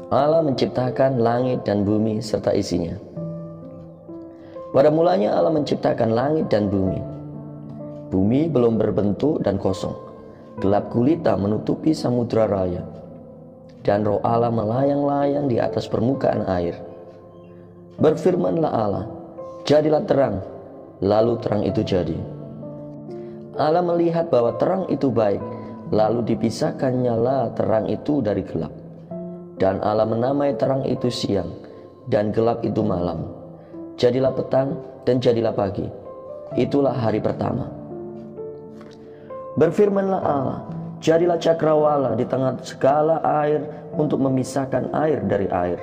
Allah menciptakan langit dan bumi serta isinya. Pada mulanya Allah menciptakan langit dan bumi. Bumi belum berbentuk dan kosong. Gelap gulita menutupi samudra raya. Dan roh Allah melayang-layang di atas permukaan air. Berfirmanlah Allah, jadilah terang. Lalu terang itu jadi. Allah melihat bahwa terang itu baik. Lalu dipisahkannyalah terang itu dari gelap. Dan Allah menamai terang itu siang, dan gelap itu malam. Jadilah petang dan jadilah pagi. Itulah hari pertama. Berfirmanlah Allah, jadilah cakrawala di tengah segala air untuk memisahkan air dari air.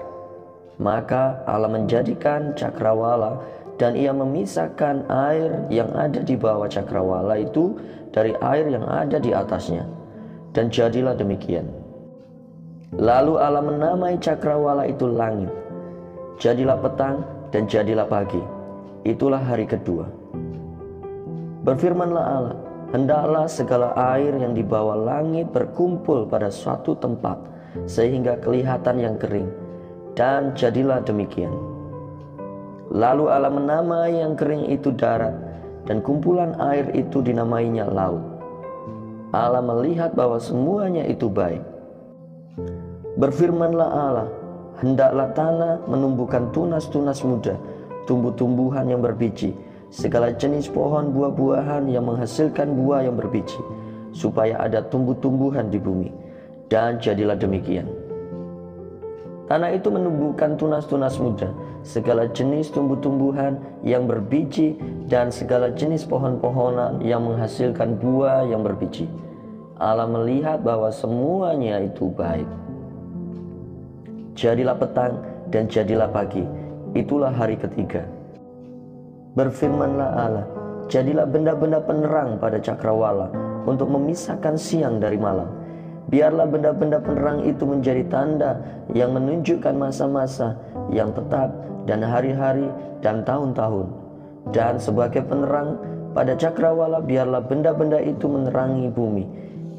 Maka Allah menjadikan cakrawala, dan ia memisahkan air yang ada di bawah cakrawala itu dari air yang ada di atasnya. Dan jadilah demikian. Lalu Allah menamai cakrawala itu langit. Jadilah petang dan jadilah pagi. Itulah hari kedua. Berfirmanlah Allah, hendaklah segala air yang di bawah langit berkumpul pada suatu tempat, sehingga kelihatan yang kering. Dan jadilah demikian. Lalu Allah menamai yang kering itu darat, dan kumpulan air itu dinamainya laut. Allah melihat bahwa semuanya itu baik. Berfirmanlah Allah, hendaklah tanah menumbuhkan tunas-tunas muda, tumbuh-tumbuhan yang berbiji, segala jenis pohon buah-buahan yang menghasilkan buah yang berbiji, supaya ada tumbuh-tumbuhan di bumi. Dan jadilah demikian. Tanah itu menumbuhkan tunas-tunas muda, segala jenis tumbuh-tumbuhan yang berbiji, dan segala jenis pohon-pohonan yang menghasilkan buah yang berbiji. Allah melihat bahwa semuanya itu baik. Jadilah petang dan jadilah pagi. Itulah hari ketiga. Berfirmanlah Allah, jadilah benda-benda penerang pada cakrawala untuk memisahkan siang dari malam. Biarlah benda-benda penerang itu menjadi tanda yang menunjukkan masa-masa yang tetap dan hari-hari dan tahun-tahun. Dan sebagai penerang pada cakrawala, biarlah benda-benda itu menerangi bumi.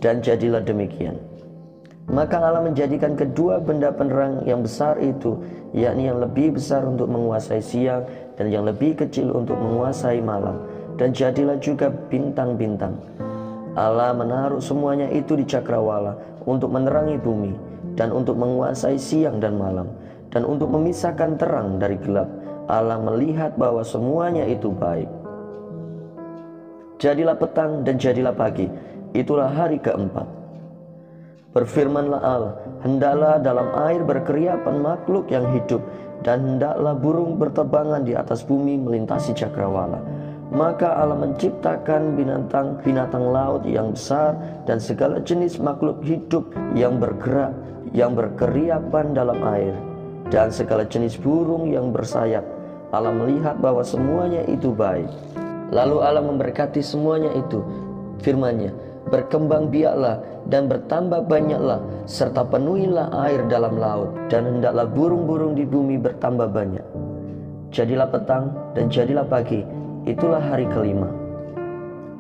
Dan jadilah demikian. Maka Allah menjadikan kedua benda penerang yang besar itu, yakni yang lebih besar untuk menguasai siang dan yang lebih kecil untuk menguasai malam. Dan jadilah juga bintang-bintang. Allah menaruh semuanya itu di cakrawala untuk menerangi bumi, dan untuk menguasai siang dan malam, dan untuk memisahkan terang dari gelap. Allah melihat bahwa semuanya itu baik. Jadilah petang dan jadilah pagi. Itulah hari keempat. Berfirmanlah Allah, hendaklah dalam air berkeriapan makhluk yang hidup, dan hendaklah burung berterbangan di atas bumi melintasi cakrawala. Maka Allah menciptakan binatang laut yang besar dan segala jenis makhluk hidup yang bergerak, yang berkeriapan dalam air, dan segala jenis burung yang bersayap. Allah melihat bahwa semuanya itu baik. Lalu Allah memberkati semuanya itu. Firman-Nya, berkembang biaklah dan bertambah banyaklah, serta penuhilah air dalam laut, dan hendaklah burung-burung di bumi bertambah banyak. Jadilah petang dan jadilah pagi. Itulah hari kelima.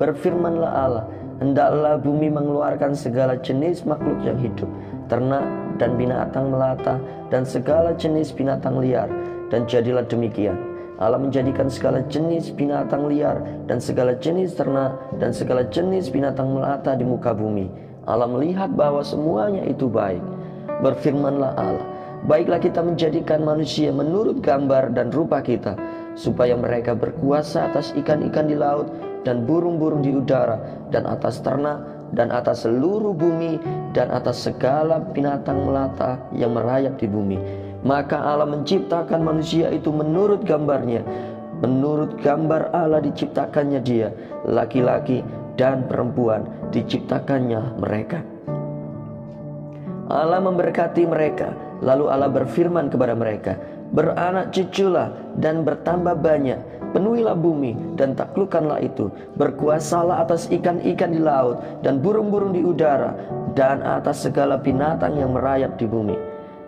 Berfirmanlah Allah, hendaklah bumi mengeluarkan segala jenis makhluk yang hidup, ternak dan binatang melata, dan segala jenis binatang liar. Dan jadilah demikian. Allah menjadikan segala jenis binatang liar dan segala jenis ternak dan segala jenis binatang melata di muka bumi. Allah melihat bahwa semuanya itu baik. Berfirmanlah Allah, baiklah kita menjadikan manusia menurut gambar dan rupa kita, supaya mereka berkuasa atas ikan-ikan di laut dan burung-burung di udara, dan atas ternak, dan atas seluruh bumi, dan atas segala binatang melata yang merayap di bumi. Maka Allah menciptakan manusia itu menurut gambarnya. Menurut gambar Allah diciptakannya dia, laki-laki dan perempuan diciptakannya mereka. Allah memberkati mereka. Lalu Allah berfirman kepada mereka, beranak cuculah dan bertambah banyak, penuhilah bumi dan taklukkanlah itu, berkuasalah atas ikan-ikan di laut dan burung-burung di udara, dan atas segala binatang yang merayap di bumi.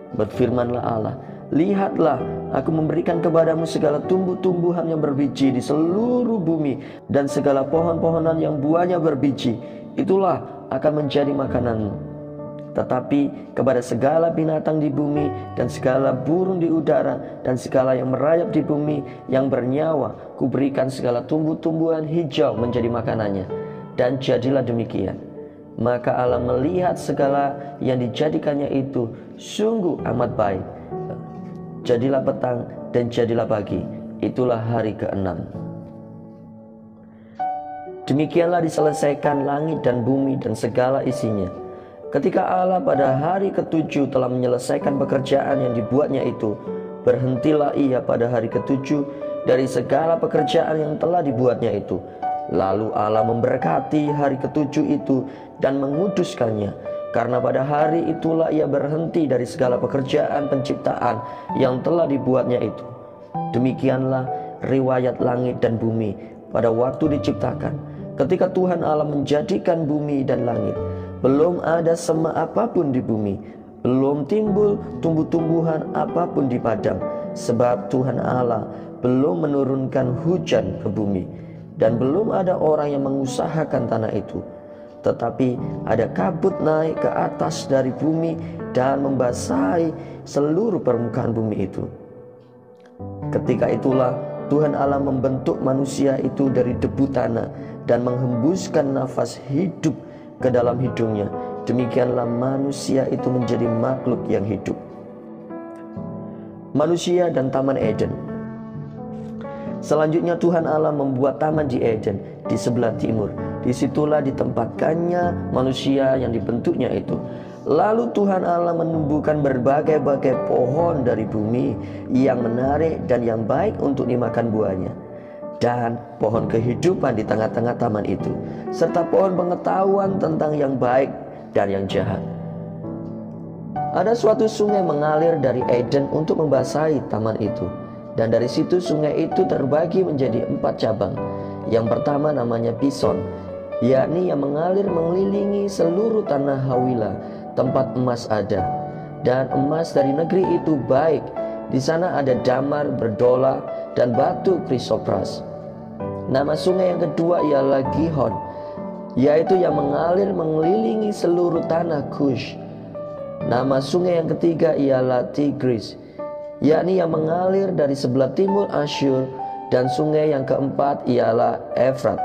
Berfirmanlah Allah, lihatlah, aku memberikan kepadamu segala tumbuh-tumbuhan yang berbiji di seluruh bumi, dan segala pohon-pohonan yang buahnya berbiji. Itulah akan menjadi makananmu. tetapi kepada segala binatang di bumi dan segala burung di udara dan segala yang merayap di bumi yang bernyawa, kuberikan segala tumbuh-tumbuhan hijau menjadi makanannya. Dan jadilah demikian. Maka Allah melihat segala yang dijadikannya itu sungguh amat baik. Jadilah petang dan jadilah pagi. Itulah hari ke-6. Demikianlah diselesaikan langit dan bumi dan segala isinya. Ketika Allah pada hari ke-7 telah menyelesaikan pekerjaan yang dibuatnya itu, berhentilah ia pada hari ke-7 dari segala pekerjaan yang telah dibuatnya itu. Lalu Allah memberkati hari ke-7 itu dan menguduskannya, karena pada hari itulah ia berhenti dari segala pekerjaan penciptaan yang telah dibuatnya itu. Demikianlah riwayat langit dan bumi pada waktu diciptakan. Ketika Tuhan Allah menjadikan bumi dan langit, belum ada sema apapun di bumi, belum timbul tumbuh-tumbuhan apapun di padang, sebab Tuhan Allah belum menurunkan hujan ke bumi, dan belum ada orang yang mengusahakan tanah itu. Tetapi ada kabut naik ke atas dari bumi dan membasahi seluruh permukaan bumi itu. Ketika itulah Tuhan Allah membentuk manusia itu dari debu tanah dan menghembuskan nafas hidup ke dalam hidungnya. Demikianlah manusia itu menjadi makhluk yang hidup. Manusia dan Taman Eden. Selanjutnya Tuhan Allah membuat taman di Eden di sebelah timur. Disitulah ditempatkannya manusia yang dibentuknya itu. Lalu Tuhan Allah menumbuhkan berbagai-bagai pohon dari bumi yang menarik dan yang baik untuk dimakan buahnya, dan pohon kehidupan di tengah-tengah taman itu, serta pohon pengetahuan tentang yang baik dan yang jahat. Ada suatu sungai mengalir dari Eden untuk membasahi taman itu, dan dari situ sungai itu terbagi menjadi 4 cabang. Yang pertama namanya Pison, yakni yang mengalir mengelilingi seluruh tanah Hawila, tempat emas ada, dan emas dari negeri itu baik. Di sana ada damar, berdola, dan batu krisopras. Nama sungai yang kedua ialah Gihon, yaitu yang mengalir mengelilingi seluruh tanah Kush. Nama sungai yang ketiga ialah Tigris, yakni yang mengalir dari sebelah timur Asyur. Dan sungai yang keempat ialah Efrat.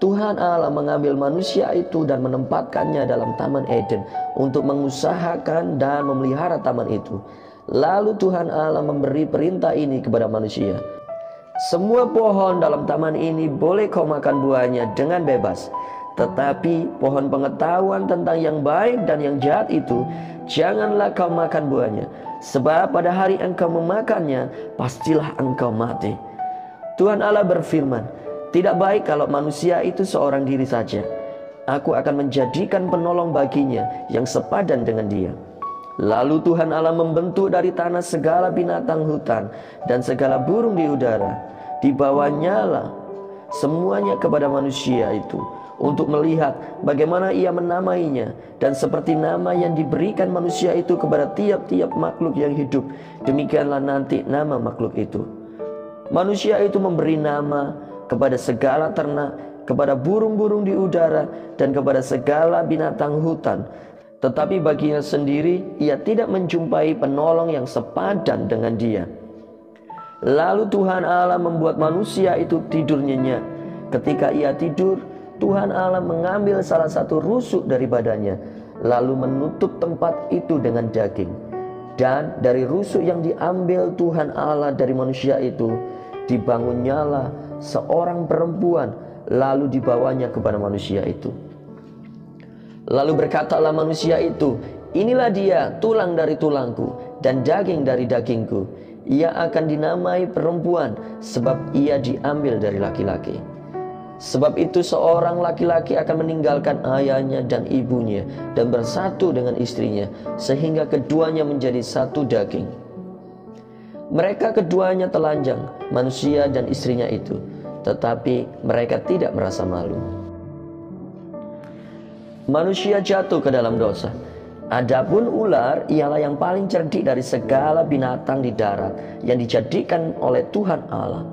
Tuhan Allah mengambil manusia itu dan menempatkannya dalam Taman Eden untuk mengusahakan dan memelihara taman itu. Lalu Tuhan Allah memberi perintah ini kepada manusia: semua pohon dalam taman ini boleh kau makan buahnya dengan bebas, tetapi pohon pengetahuan tentang yang baik dan yang jahat itu janganlah kau makan buahnya, sebab pada hari engkau memakannya pastilah engkau mati. Tuhan Allah berfirman, tidak baik kalau manusia itu seorang diri saja. Aku akan menjadikan penolong baginya yang sepadan dengan dia. Lalu Tuhan Allah membentuk dari tanah segala binatang hutan dan segala burung di udara. Dibawanya lah semuanya kepada manusia itu untuk melihat bagaimana ia menamainya. Dan seperti nama yang diberikan manusia itu kepada tiap-tiap makhluk yang hidup, demikianlah nanti nama makhluk itu. Manusia itu memberi nama kepada segala ternak, kepada burung-burung di udara, dan kepada segala binatang hutan. Tetapi baginya sendiri ia tidak menjumpai penolong yang sepadan dengan dia. Lalu Tuhan Allah membuat manusia itu tidur nyenyak. Ketika ia tidur, Tuhan Allah mengambil salah satu rusuk dari badannya, lalu menutup tempat itu dengan daging. Dan dari rusuk yang diambil Tuhan Allah dari manusia itu, dibangunnyalah seorang perempuan, lalu dibawanya kepada manusia itu. Lalu berkatalah manusia itu, inilah dia, tulang dari tulangku dan daging dari dagingku. Ia akan dinamai perempuan, sebab ia diambil dari laki-laki. Sebab itu seorang laki-laki akan meninggalkan ayahnya dan ibunya dan bersatu dengan istrinya, sehingga keduanya menjadi satu daging. Mereka keduanya telanjang, manusia dan istrinya itu, tetapi mereka tidak merasa malu. Manusia jatuh ke dalam dosa. Adapun ular ialah yang paling cerdik dari segala binatang di darat yang dijadikan oleh Tuhan Allah.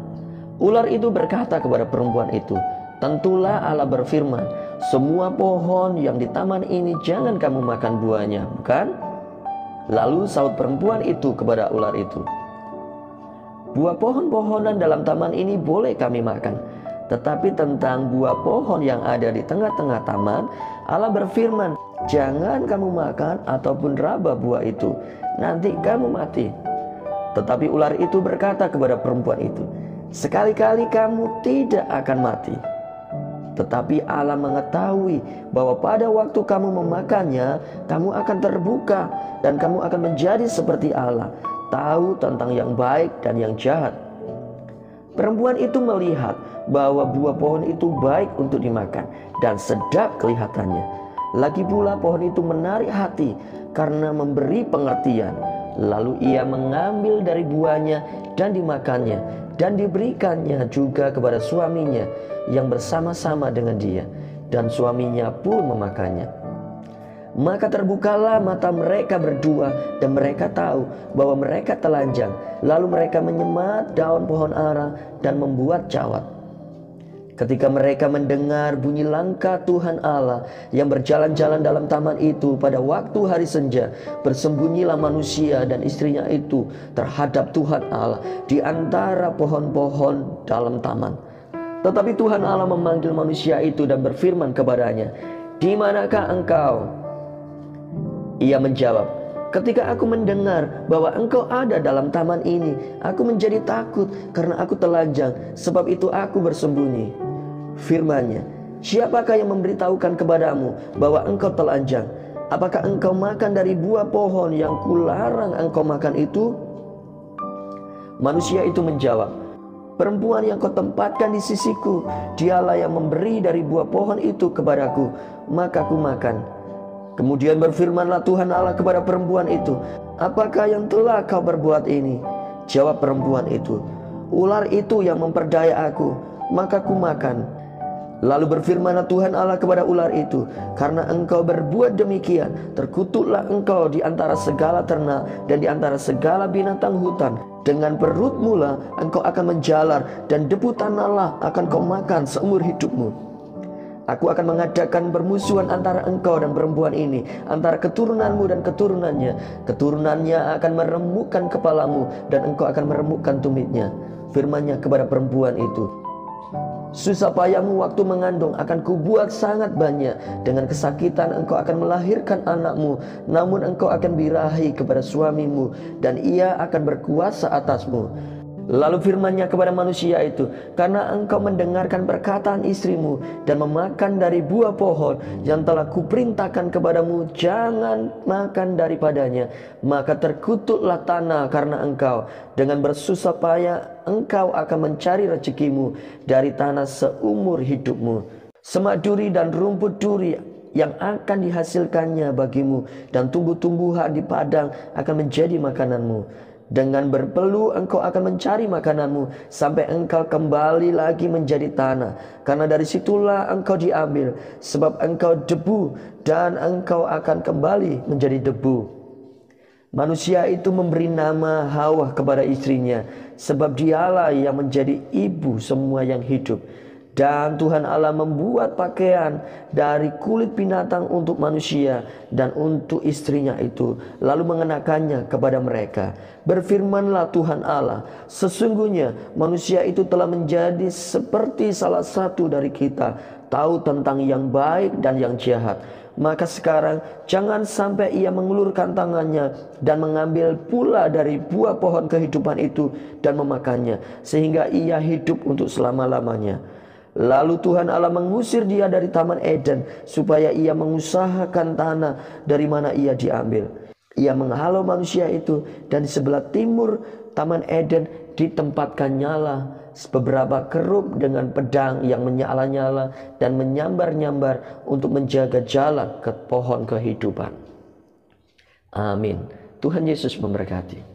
Ular itu berkata kepada perempuan itu, tentulah Allah berfirman, semua pohon yang di taman ini jangan kamu makan buahnya, bukan? Lalu sahut perempuan itu kepada ular itu, buah pohon-pohonan dalam taman ini boleh kami makan, tetapi tentang buah pohon yang ada di tengah-tengah taman, Allah berfirman, jangan kamu makan ataupun raba buah itu, nanti kamu mati. Tetapi ular itu berkata kepada perempuan itu, sekali-kali kamu tidak akan mati. Tetapi Allah mengetahui bahwa pada waktu kamu memakannya, kamu akan terbuka dan kamu akan menjadi seperti Allah, tahu tentang yang baik dan yang jahat. Perempuan itu melihat bahwa buah pohon itu baik untuk dimakan dan sedap kelihatannya. Lagi pula pohon itu menarik hati karena memberi pengertian. Lalu ia mengambil dari buahnya dan dimakannya, dan diberikannya juga kepada suaminya yang bersama-sama dengan dia, dan suaminya pun memakannya. Maka terbukalah mata mereka berdua, dan mereka tahu bahwa mereka telanjang. Lalu mereka menyemat daun pohon ara dan membuat cawat. Ketika mereka mendengar bunyi langkah Tuhan Allah yang berjalan-jalan dalam taman itu pada waktu hari senja, bersembunyilah manusia dan istrinya itu terhadap Tuhan Allah di antara pohon-pohon dalam taman. Tetapi Tuhan Allah memanggil manusia itu dan berfirman kepadanya, "Di manakah engkau?" Ia menjawab, "Ketika aku mendengar bahwa engkau ada dalam taman ini, aku menjadi takut karena aku telanjang, sebab itu aku bersembunyi." Firman-Nya, "Siapakah yang memberitahukan kepadamu bahwa engkau telanjang? Apakah engkau makan dari buah pohon yang kularang engkau makan itu?" Manusia itu menjawab, "Perempuan yang kau tempatkan di sisiku, dialah yang memberi dari buah pohon itu kepadaku, maka ku makan." Kemudian berfirmanlah Tuhan Allah kepada perempuan itu, "Apakah yang telah kau berbuat ini?" Jawab perempuan itu, "Ular itu yang memperdaya aku, maka ku makan." Lalu berfirmanlah Tuhan Allah kepada ular itu, "Karena engkau berbuat demikian, terkutuklah engkau di antara segala ternak dan di antara segala binatang hutan. Dengan perutmu lah engkau akan menjalar, dan debu tanahlah akan kau makan seumur hidupmu. Aku akan mengadakan permusuhan antara engkau dan perempuan ini, antara keturunanmu dan keturunannya. Keturunannya akan meremukkan kepalamu, dan engkau akan meremukkan tumitnya." Firman-Nya kepada perempuan itu, "Susah payahmu waktu mengandung akan kubuat sangat banyak. Dengan kesakitan engkau akan melahirkan anakmu, namun engkau akan birahi kepada suamimu, dan ia akan berkuasa atasmu." Lalu firman-Nya kepada manusia itu, "Karena engkau mendengarkan perkataan istrimu dan memakan dari buah pohon yang telah kuperintahkan kepadamu, jangan makan daripadanya, maka terkutuklah tanah karena engkau. Dengan bersusah payah engkau akan mencari rezekimu dari tanah seumur hidupmu. Semak duri dan rumput duri yang akan dihasilkannya bagimu, dan tumbuh-tumbuhan di padang akan menjadi makananmu. Dengan berpeluh engkau akan mencari makananmu sampai engkau kembali lagi menjadi tanah, karena dari situlah engkau diambil, sebab engkau debu dan engkau akan kembali menjadi debu." Manusia itu memberi nama Hawa kepada istrinya, sebab dialah yang menjadi ibu semua yang hidup. Dan Tuhan Allah membuat pakaian dari kulit binatang untuk manusia dan untuk istrinya itu, lalu mengenakannya kepada mereka. Berfirmanlah Tuhan Allah, "Sesungguhnya manusia itu telah menjadi seperti salah satu dari kita, tahu tentang yang baik dan yang jahat. Maka sekarang jangan sampai ia mengulurkan tangannya dan mengambil pula dari buah pohon kehidupan itu dan memakannya, sehingga ia hidup untuk selama-lamanya." Lalu Tuhan Allah mengusir dia dari Taman Eden, supaya ia mengusahakan tanah dari mana ia diambil. Ia menghalau manusia itu, dan di sebelah timur Taman Eden ditempatkan nyala beberapa kerub dengan pedang yang menyala-nyala dan menyambar-nyambar untuk menjaga jalan ke pohon kehidupan. Amin. Tuhan Yesus memberkati.